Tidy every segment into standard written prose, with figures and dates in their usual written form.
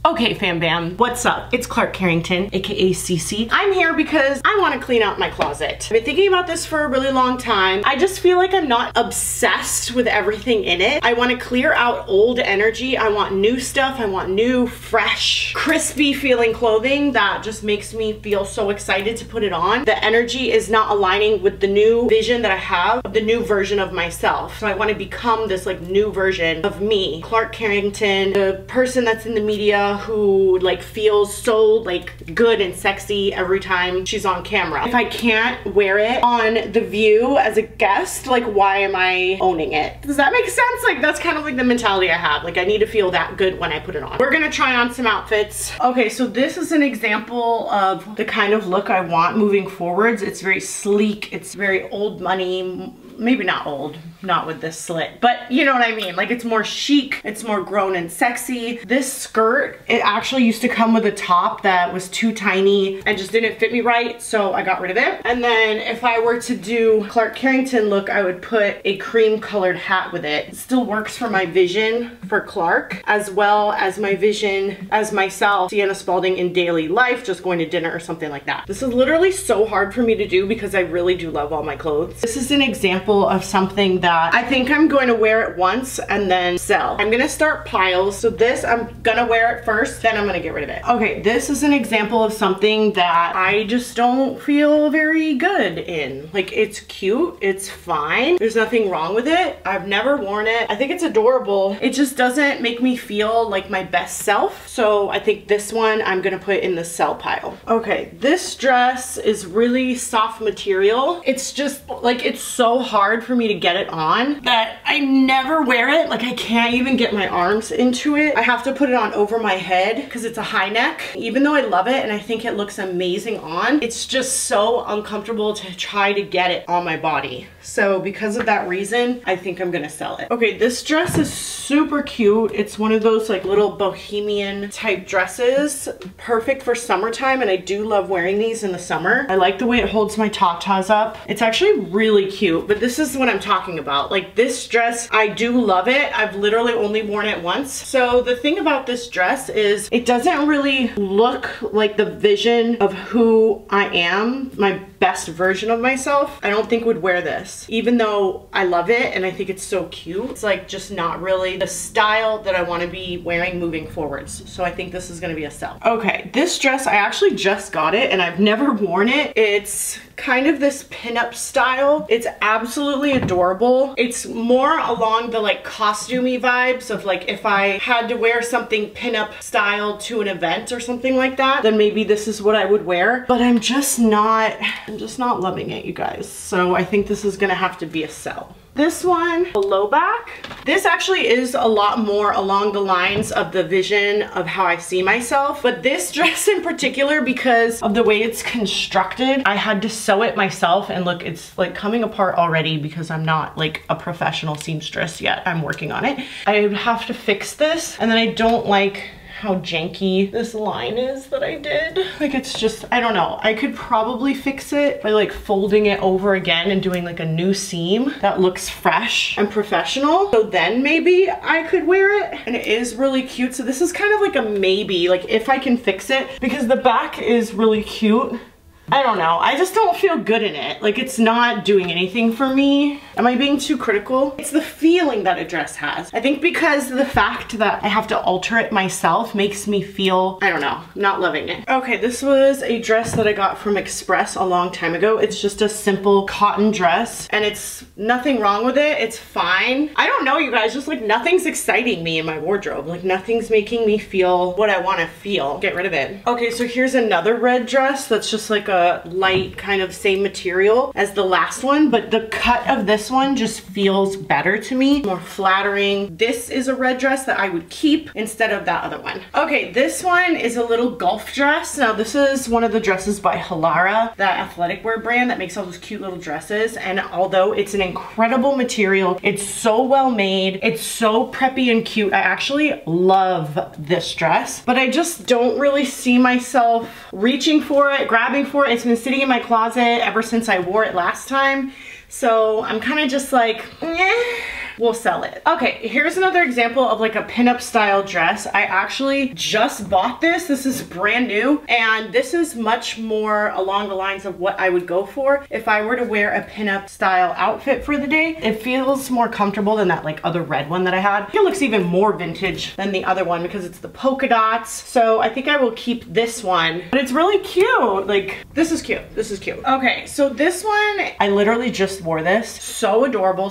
Okay, fam bam, what's up? It's Clark Carrington, aka Cece. I'm here because I want to clean out my closet. I've been thinking about this for a really long time. I just feel like I'm not obsessed with everything in it. I want to clear out old energy. I want new stuff. I want new, fresh, crispy feeling clothing that just makes me feel so excited to put it on. The energy is not aligning with the new vision that I have of the new version of myself. So I want to become this like new version of me, Clark Carrington, the person that's in the media who like feels so like good and sexy every time she's on camera. If I can't wear it on The View as a guest, like why am I owning it? Does that make sense? Like that's kind of like the mentality I have. Like I need to feel that good when I put it on. We're gonna try on some outfits. Okay, so this is an example of the kind of look I want moving forwards. It's very sleek, it's very old money, maybe not old, not with this slit, but you know what I mean. Like it's more chic, it's more grown and sexy. This skirt, it actually used to come with a top that was too tiny and just didn't fit me right, so I got rid of it. And then if I were to do Clark Carrington look, I would put a cream colored hat with it. It still works for my vision for Clark, as well as my vision as myself, Sienna Spalding in daily life, just going to dinner or something like that. This is literally so hard for me to do because I really do love all my clothes. This is an example of something that I think I'm going to wear it once and then sell. I'm gonna start piles. So this, I'm gonna wear it first, then I'm gonna get rid of it. Okay, this is an example of something that I just don't feel very good in. Like it's cute, it's fine. There's nothing wrong with it. I've never worn it. I think it's adorable. It just doesn't make me feel like my best self. So I think this one I'm gonna put in the sell pile. Okay, this dress is really soft material. It's just like, it's so hard for me to get it on that I never wear it. Like I can't even get my arms into it. I have to put it on over my head because it's a high neck. Even though I love it and I think it looks amazing on, it's just so uncomfortable to try to get it on my body. So because of that reason, I think I'm gonna sell it. Okay, this dress is super cute. It's one of those like little bohemian type dresses, perfect for summertime, and I do love wearing these in the summer. I like the way it holds my tatas up. It's actually really cute, but this is what I'm talking about. Like this dress, I do love it. I've literally only worn it once. So the thing about this dress is it doesn't really look like the vision of who I am, my best version of myself. I don't think would wear this, even though I love it and I think it's so cute. It's like just not really the style that I want to be wearing moving forwards. So I think this is going to be a sell. Okay, this dress, I actually just got it and I've never worn it. It's kind of this pinup style. It's absolutely adorable. It's more along the like costumey vibes of like if I had to wear something pinup style to an event or something like that, then maybe this is what I would wear. But I'm just not loving it, you guys. So I think this is gonna have to be a sell. This one, a low back. This actually is a lot more along the lines of the vision of how I see myself. But this dress in particular, because of the way it's constructed, I had to sew it myself, and look, it's like coming apart already because I'm not like a professional seamstress yet. I'm working on it. I would have to fix this, and then I don't like how janky this line is that I did. Like it's just, I don't know. I could probably fix it by like folding it over again and doing like a new seam that looks fresh and professional. So then maybe I could wear it. And it is really cute. So this is kind of like a maybe, like if I can fix it, because the back is really cute. I don't know. I just don't feel good in it. Like it's not doing anything for me. Am I being too critical? It's the feeling that a dress has. I think because the fact that I have to alter it myself makes me feel, I don't know, not loving it. Okay, this was a dress that I got from Express a long time ago. It's just a simple cotton dress and it's nothing wrong with it. It's fine. I don't know, you guys, just like nothing's exciting me in my wardrobe. Like nothing's making me feel what I want to feel. Get rid of it. Okay, so here's another red dress that's just like a light kind of same material as the last one, but the cut of this one just feels better to me, more flattering. This is a red dress that I would keep instead of that other one. Okay, this one is a little golf dress. Now this is one of the dresses by Halara, that athletic wear brand that makes all those cute little dresses, and although it's an incredible material, it's so well made, it's so preppy and cute. I actually love this dress, but I just don't really see myself reaching for it, grabbing for it. It's been sitting in my closet ever since I wore it last time. So I'm kind of just like, eh. we'll sell it. Okay, here's another example of like a pinup style dress. I actually just bought this. This is brand new, and this is much more along the lines of what I would go for if I were to wear a pinup style outfit for the day. It feels more comfortable than that like other red one that I had. It looks even more vintage than the other one because it's the polka dots. So I think I will keep this one, but it's really cute. Like, this is cute. This is cute. Okay, so this one, I literally just wore this. So adorable.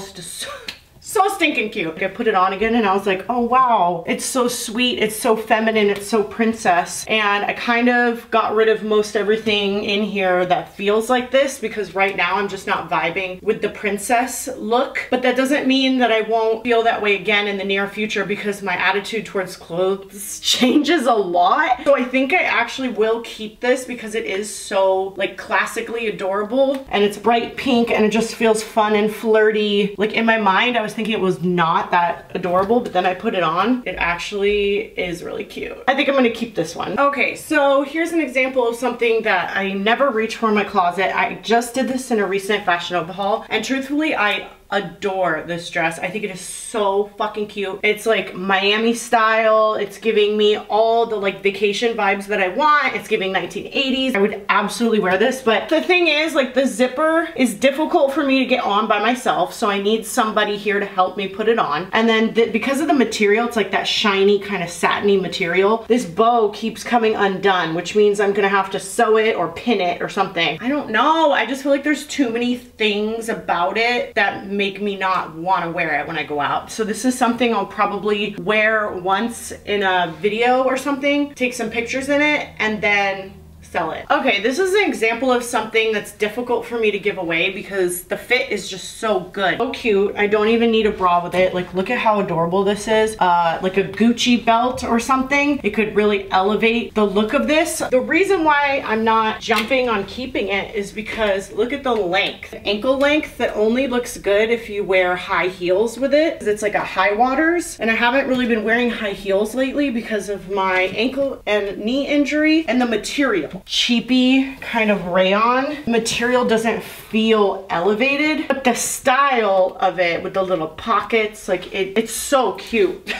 So stinking cute. I put it on again and I was like, oh wow, it's so sweet, it's so feminine, it's so princess. And I kind of got rid of most everything in here that feels like this because right now I'm just not vibing with the princess look. But that doesn't mean that I won't feel that way again in the near future because my attitude towards clothes changes a lot. So I think I actually will keep this because it is so like classically adorable and it's bright pink and it just feels fun and flirty. Like in my mind, I was thinking it was not that adorable, but then I put it on. It actually is really cute. I think I'm gonna keep this one. Okay, so here's an example of something that I never reach for in my closet. I just did this in a recent Fashion Nova haul, and truthfully, I adore this dress. I think it is so fucking cute. It's like Miami style. It's giving me all the like vacation vibes that I want. It's giving 1980s. I would absolutely wear this, but the thing is like the zipper is difficult for me to get on by myself, so I need somebody here to help me put it on. And then because of the material, it's like that shiny kind of satiny material, this bow keeps coming undone, which means I'm gonna have to sew it or pin it or something. I don't know. I just feel like there's too many things about it that make me not want to wear it when I go out. So this is something I'll probably wear once in a video or something, take some pictures in it, and then sell it. Okay, this is an example of something that's difficult for me to give away because the fit is just so good. So cute. I don't even need a bra with it. Like, look at how adorable this is. Like a Gucci belt or something. It could really elevate the look of this. The reason why I'm not jumping on keeping it is because look at the length. The ankle length that only looks good if you wear high heels with it. It's like a high waters, and I haven't really been wearing high heels lately because of my ankle and knee injury and the material. Cheapy kind of rayon. Material doesn't feel elevated, but the style of it with the little pockets, like it's so cute.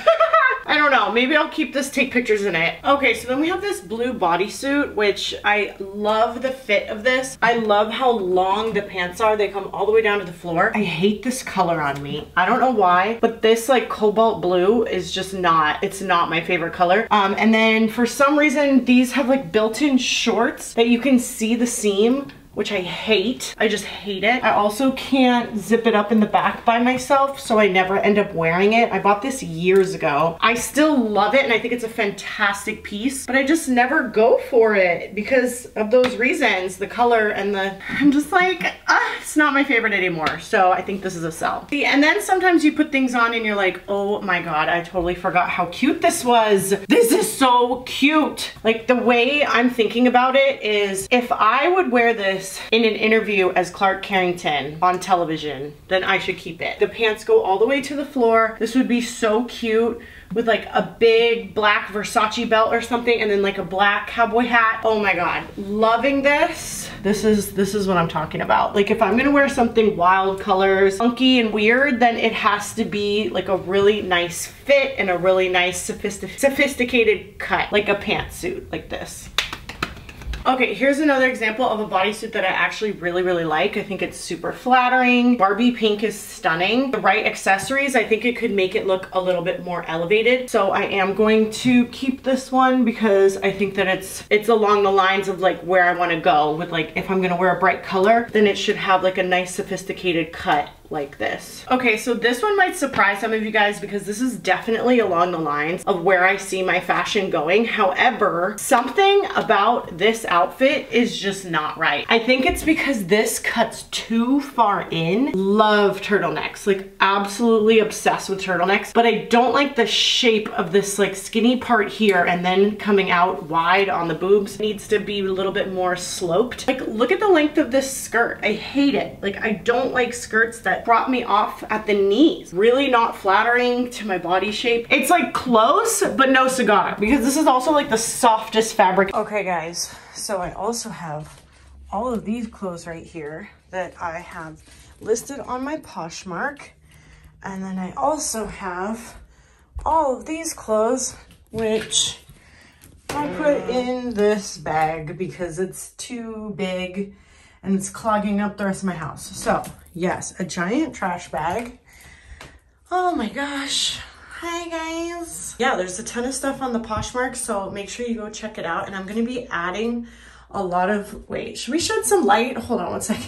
I don't know, maybe I'll keep this, take pictures in it. Okay, so then we have this blue bodysuit, which I love the fit of this. I love how long the pants are. They come all the way down to the floor. I hate this color on me. I don't know why, but this like cobalt blue is just not, it's not my favorite color. And then for some reason, these have like built-in shorts that you can see the seam, which I hate. I just hate it. I also can't zip it up in the back by myself, so I never end up wearing it. I bought this years ago. I still love it and I think it's a fantastic piece, but I just never go for it because of those reasons, the color and I'm just like, it's not my favorite anymore. So I think this is a sell. See, and then sometimes you put things on and you're like, oh my God, I totally forgot how cute this was. This is so cute. Like the way I'm thinking about it is if I would wear this in an interview as Clark Carrington on television, then I should keep it. The pants go all the way to the floor. This would be so cute with like a big black Versace belt or something and then like a black cowboy hat. Oh my God, loving this. This is what I'm talking about. Like if I'm gonna wear something wild colors, funky and weird, then it has to be like a really nice fit and a really nice sophisticated cut, like a pantsuit like this. Okay, here's another example of a bodysuit that I actually really, really like. I think it's super flattering. Barbie pink is stunning. The right accessories, I think it could make it look a little bit more elevated. So I am going to keep this one because I think that it's along the lines of like where I want to go with like, if I'm gonna wear a bright color, then it should have like a nice sophisticated cut like this. Okay, so this one might surprise some of you guys because this is definitely along the lines of where I see my fashion going. However, something about this outfit is just not right. I think it's because this cuts too far in. Love turtlenecks, like absolutely obsessed with turtlenecks, but I don't like the shape of this like skinny part here and then coming out wide on the boobs. It needs to be a little bit more sloped. Like look at the length of this skirt. I hate it. Like I don't like skirts that brought me off at the knees. Really not flattering to my body shape. It's like close, but no cigar, because this is also like the softest fabric. Okay guys, so I also have all of these clothes right here that I have listed on my Poshmark. And then I also have all of these clothes, which I put in this bag because it's too big and it's clogging up the rest of my house. So yes, a giant trash bag. Oh my gosh. Hi guys. Yeah, there's a ton of stuff on the Poshmark, so make sure you go check it out. And I'm gonna be adding a lot of, wait, should we shed some light? Hold on one second.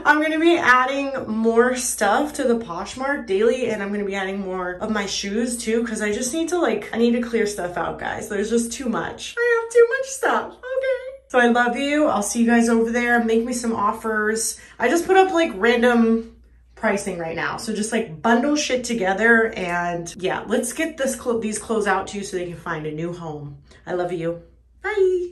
I'm gonna be adding more stuff to the Poshmark daily, and I'm gonna be adding more of my shoes too, because I just need to I need to clear stuff out, guys. There's just too much. I have too much stuff, okay. So I love you. I'll see you guys over there. Make me some offers. I just put up random pricing right now. So just bundle shit together, and yeah, let's get these clothes out to you so they can find a new home. I love you. Bye.